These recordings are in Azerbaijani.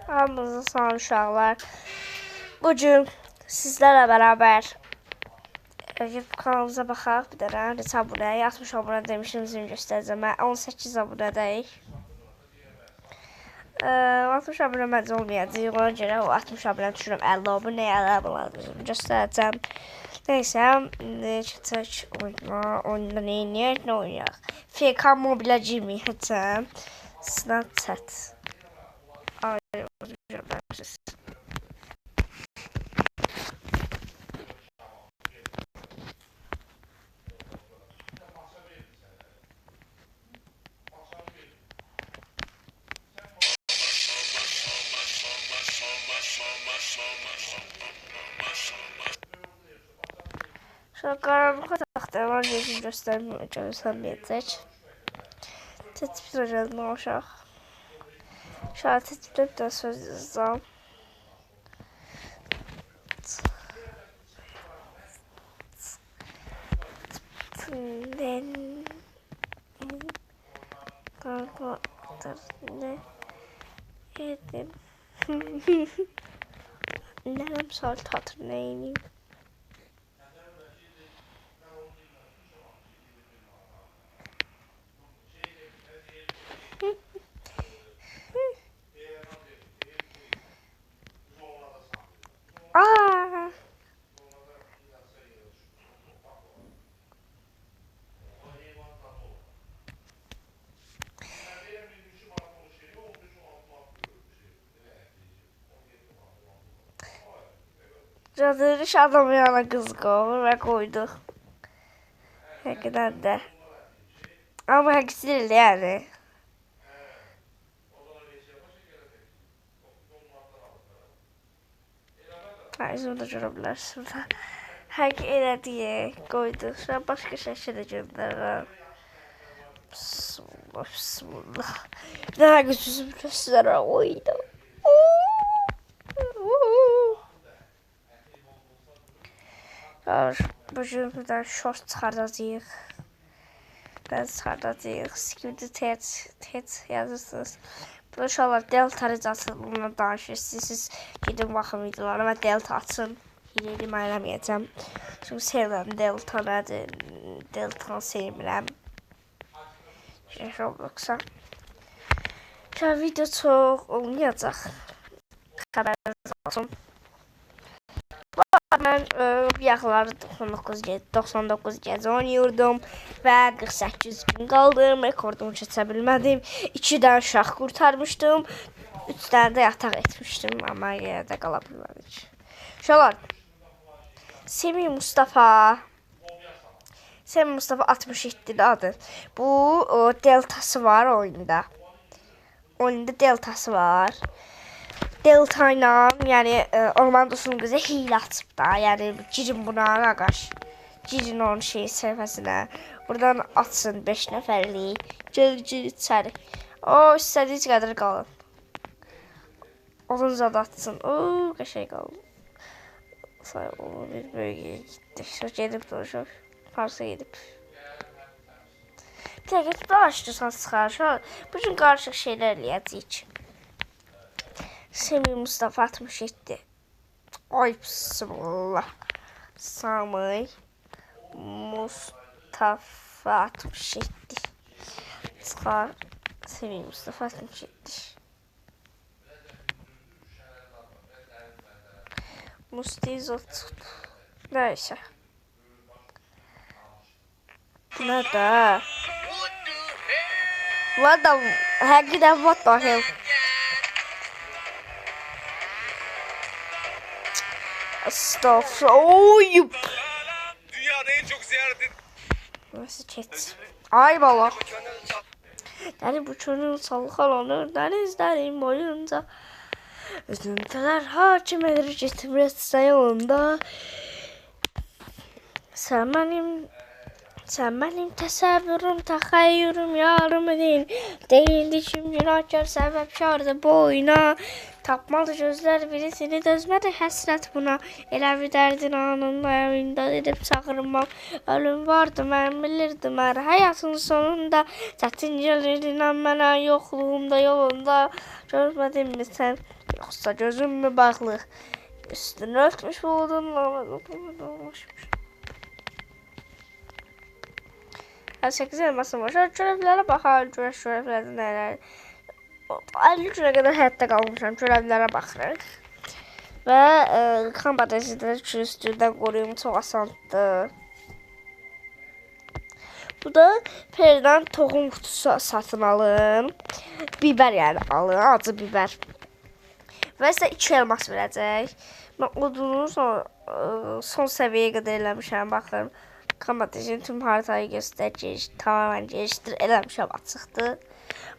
Hamınıza salam uşaqlar. Bugün sizlərlə bərabər YouTube kanalımıza baxaq. Bir dənə neçə abunəyə, 60 abunə demişim, üzümü göstərəcəm. 18 abunədəyik. 60 abunə məncə olmayacaq. Ona görə o 60 abunə düşünürəm 50 abunəyə, 50 abunə göstərəcəm. Neysə, keçək oyunda neyniyək, nə oynayaq? FK mobilə girməyəcəm. Snapchat. Şöyle karanlık otaqda var, gözüm göstərməyəcək. Tətbiq edəcəm uşaq. Şöyle tətbiqdə bir də söz yazacağım. Ne yedim? Nərəm saat hatırlayayım. Cadırış adamı yana qız qoyur və qoyduq. Həqiqdən də. Amma həqiqsi deyil yəni. Üzümü də görə bilərsiniz. Həqiqi elədik, qoyduq. Sonra başqa şəkil də göndərirəm. Bismillah. Bir də həqiqi üzümü göstərərəm. Oyda. Bugün bir tane short çıxardacağıq. Ben çıxardacağıq. Skibidi tet yazırsınız. Bu da uşaqlar delta ricası bununla danışırsınız. Siz gidin baxın videolara. Mən delta açın. Yeni eləməyəcəm. Çünki sevmirəm delta nədir. Delta sevmirəm. Roblox'a. Video çox olmayacaq. Xəbəriniz olsun. Mən bir yaxınları 99 gecə oynayırdım və 48 gün qaldım, rekordumu keçə bilmədim. 2 dənə uşaq qurtarmışdım, 3 dənə də yataq etmişdim, amma yenə də qala bilmədik. Uşaqlar, Semih Mustafa 67-dir adı. Bu deltası var oyunda. Oyunda deltası var. Delta ilə, yəni Orman Dostunun qızı hiylə açıb da, yəni girin buna qaqaş. Girin onun səhifəsinə. Buradan açsın 5 nəfərlik. Gir içəri. O, istədiyiniz qədər qalın. Onun zad açsın. O, qəşəng qalın. Say, o bir bölgəyə getdik. Sonra gedib duruşaq. Parsa gedib. Bir dəqiq, danışdırsan çıxar. Bugün qarışıq şeylər eləyəcəyik. Semih Mustafa 67. Ay bismillah. Semih Mustafa 67. Çıxar. Semih Mustafa 67. Mustizot çıxdı. Neyse. Ne de? What the? Həqiqətən what the hell? Estağfurullah. Dünyada en çok ziyaret edilen. Nasıl çet? Ay bala. Yani bu çocuğun salkalanır denizlerin boyunca. Üzüntüler hakim edir getirmesi yolunda. Sen benim təsəvvürüm, təxəyyürüm, yarım edin. Değildi kim günahkar səbəbkardı bu oyuna. Tapmalı gözlər birisini dözmədi həsrət buna. Elə bir dərdin anında evində edib çağırmam. Ölüm vardı mən bilirdim hər həyatın sonunda. Çətin gəlirdi mənə yoxluğumda yolunda. Görmədin mi sən? Yoxsa gözüm mü bağlı? Üstünü örtmüş buldun. Her 8 elmasım var. Şöyle görevlərə baxar, görevlərdə nələr. 50 günə qədər həyatda qalmışam. Görevlərə baxırıq. Və kan badajıdır ki, üstündən qoruyum. Çox asandır. Bu da Peri'dən toxum kutusu satın alın. Biber yəni alın. Acı biber. Və sizə 2 elmas verəcək. Mən odunu son səviyyəyə qədər eləmişəm. Baxın. Kamatejin tüm haritayı göstərir. Tamamen geliştir. Eləmişəm açıqdır.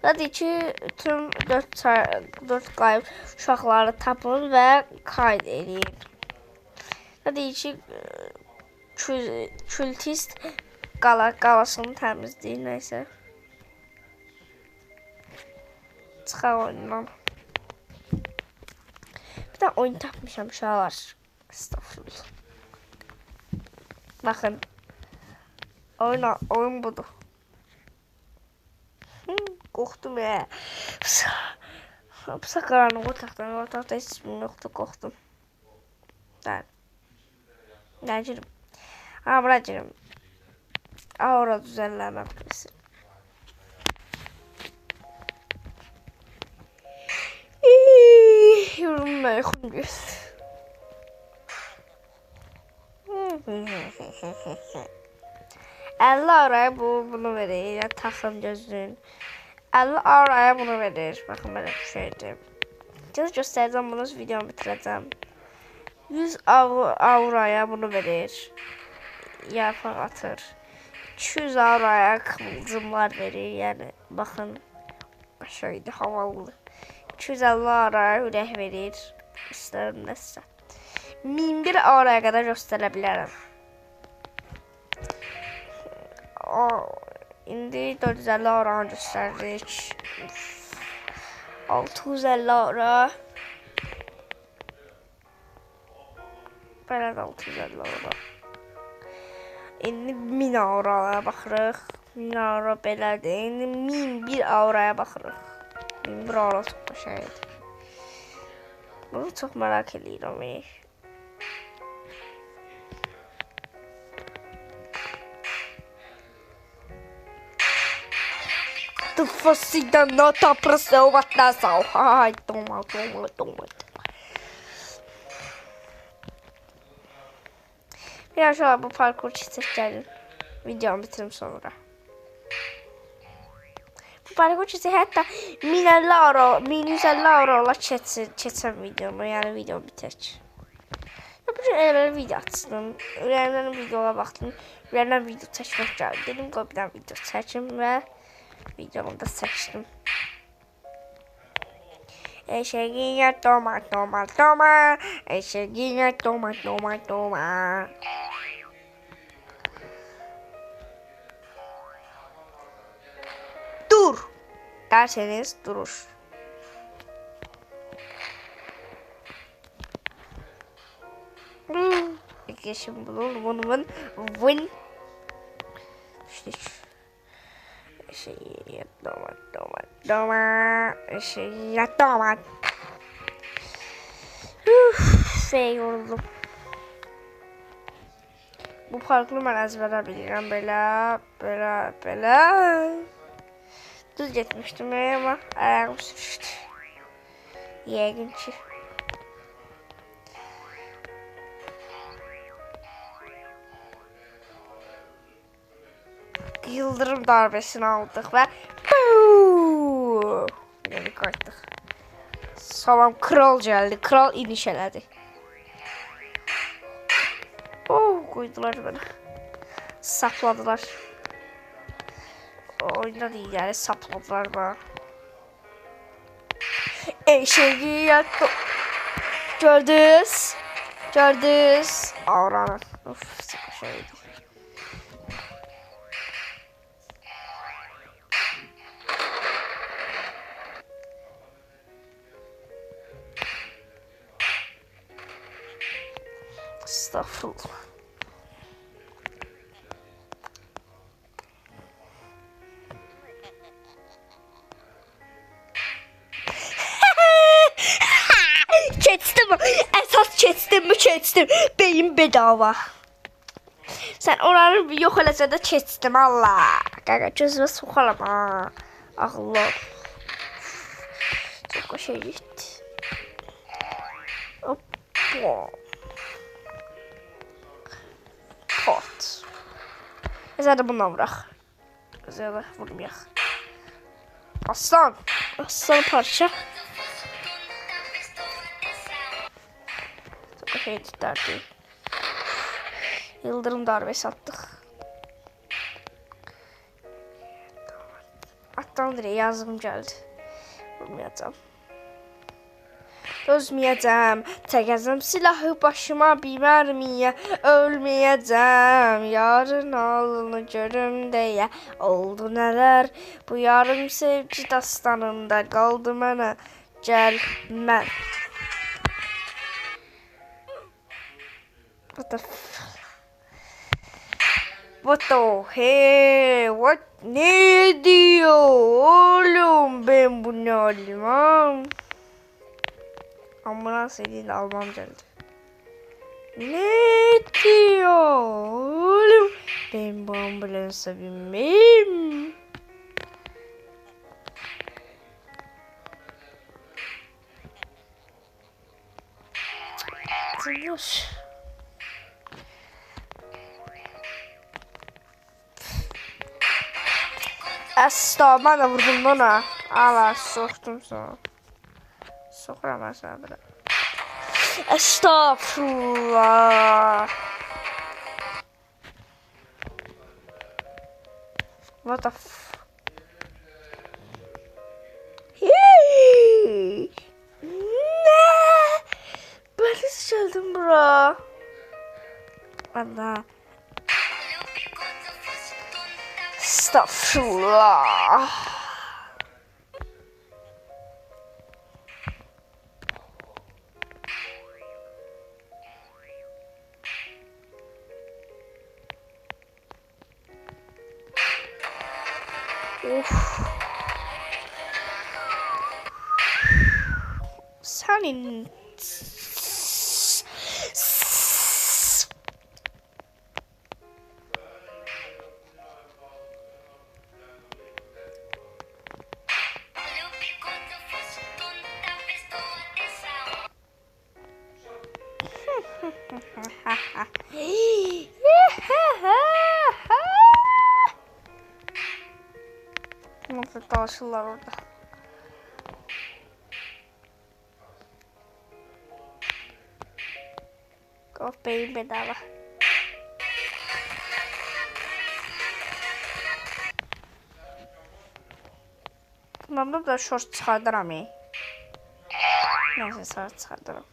Və deyir ki, tüm 4 qayıb uşaqları tapın və qayd edin. Və deyir ki, kültist qalasını təmizləyir. Nəysə. Çıxaq oyundan. Bir də oyun tapmışam uşaqlar. Estağfurullah. Baxın. Oyun budur. Qorxdum ya. Pısa qaranlıq otaqda heç kim yoxdur, qorxdum. Nə girim? Bura girim. Ora düzənləmək bilsin. Yorumla yaxın göz. $50 araya bunu verir. Ya taxın gözlüyün. $50 araya bunu verir. Baxın belə bir şeydir. Göstərəcəm bunu, videomu bitirəcəm. $100 bunu verir. Yarpaq atır. $200 kıvılcımlar verir. Yəni baxın. Şeydir, havalı. $250 ürək verir. İstərəm nəsə. $1001 qədər göstərə bilərəm. İndi $450 göstərdik. $650. Belə də $650. İndi $1000 baxırıq. $1000 belədir. İndi $1001 baxırıq. $1001 çox şeydir. Bunu çox merak edirəm. Tu fossi nota pressão atrasal. Ai, toma. Biraz şöyle bu parkur çizeceğim. Videomu bitirim sonra. Bu parkur çizeceğim hatta $150 keçen videomu. Yani videomu bitir. Bugün elə video açdım. Ürəyimdən videoya baxdım. Ürəyimdən video çəkmək gəldi. Dedim qoy bir dənə video çəkim və videomu da seçtim. Eşeğine toma. Eşeğine toma. Dur. Derseniz durur. Şimdi bunun win. Toma. Yoruldum. Bu parkuru mən əzbərə bilirəm. Belə. Düz getmişdim ama ayağım sürüşdü. Yəqin ki. Yıldırım darbesini aldık ve yani kaçtık. Salam kral geldi. Kral iniş elədi. Koydular beni. Sapladılar. Oyunda değil yani sapladılar bana. Eşeği yaktı. Gördünüz. Avranı. Of sıkı şeydi. Estağfurullah. Əsas keçdim mi keçdim. Beyin bedava. Sən oranı yox eləsə də keçdim Allah. Qaqa gözümə soxaram ha. Ağıllı ol. Çok şey gitti. Hoppa. Pot. Zaten bundan bırak. Zaten vurmayaq. Aslan. Aslan parça. Çok şey gitti. Yıldırım darbesi attık. Attan direkt yazım geldi. Vurmayacağım. Dözməyəcəm, çəkəcəm silahı başıma bir mərmiyə, ölməyəcəm, yarın alını görüm deyə, oldu nələr, bu yarım sevgi dastanında qaldı mənə, gəl mən. What the hell? What? Ne diyor oğlum? Ben bunu almam. Ambulans eliyle almam geldi. Ne diyor oğlum? Ben bu ambulansa binmem. Dur. Estağ, ben de vurdum buna. Allah, soktum sana. Sokuram ben sana böyle. Estağfurullah. What the f... Hey! Ne? Ben hiç geldim bura. Valla. Estağfurullah. Of. Senin nasıl dolaşırlar orada. Beyin bedava. Tamam da short çıxardıram. Neyse sonra çıxardıram.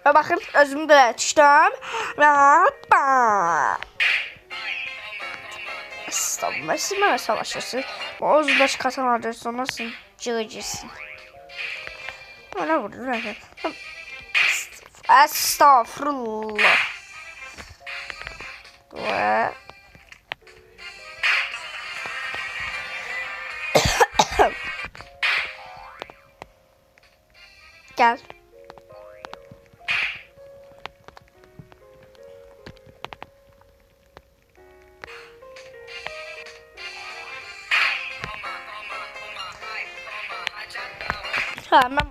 Ve bakın özümü de düştüm. Estağfurullah. Savaşırsın. O özünde çıkartan sonra sen cığıcısın. Öyle vurdu. Estağfurullah. Ve gel. Tamam.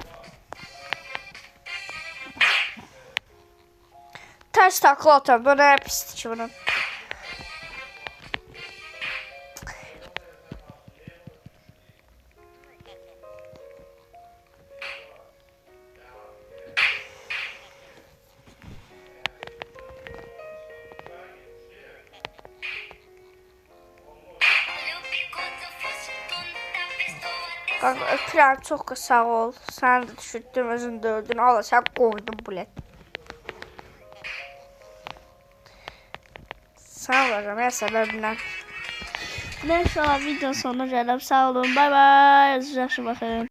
Ters takla atıyorum. Böyle hep pislik bunun. Kanka öpürəm, çok sağ ol. Sen de düşürdün, özün de öldün. Allah sen koydun bulet. Sağ olacağım her sebebimden. Neyse, video sonuna geldim. Sağ olun. Bay bay. Yaxşı baxın.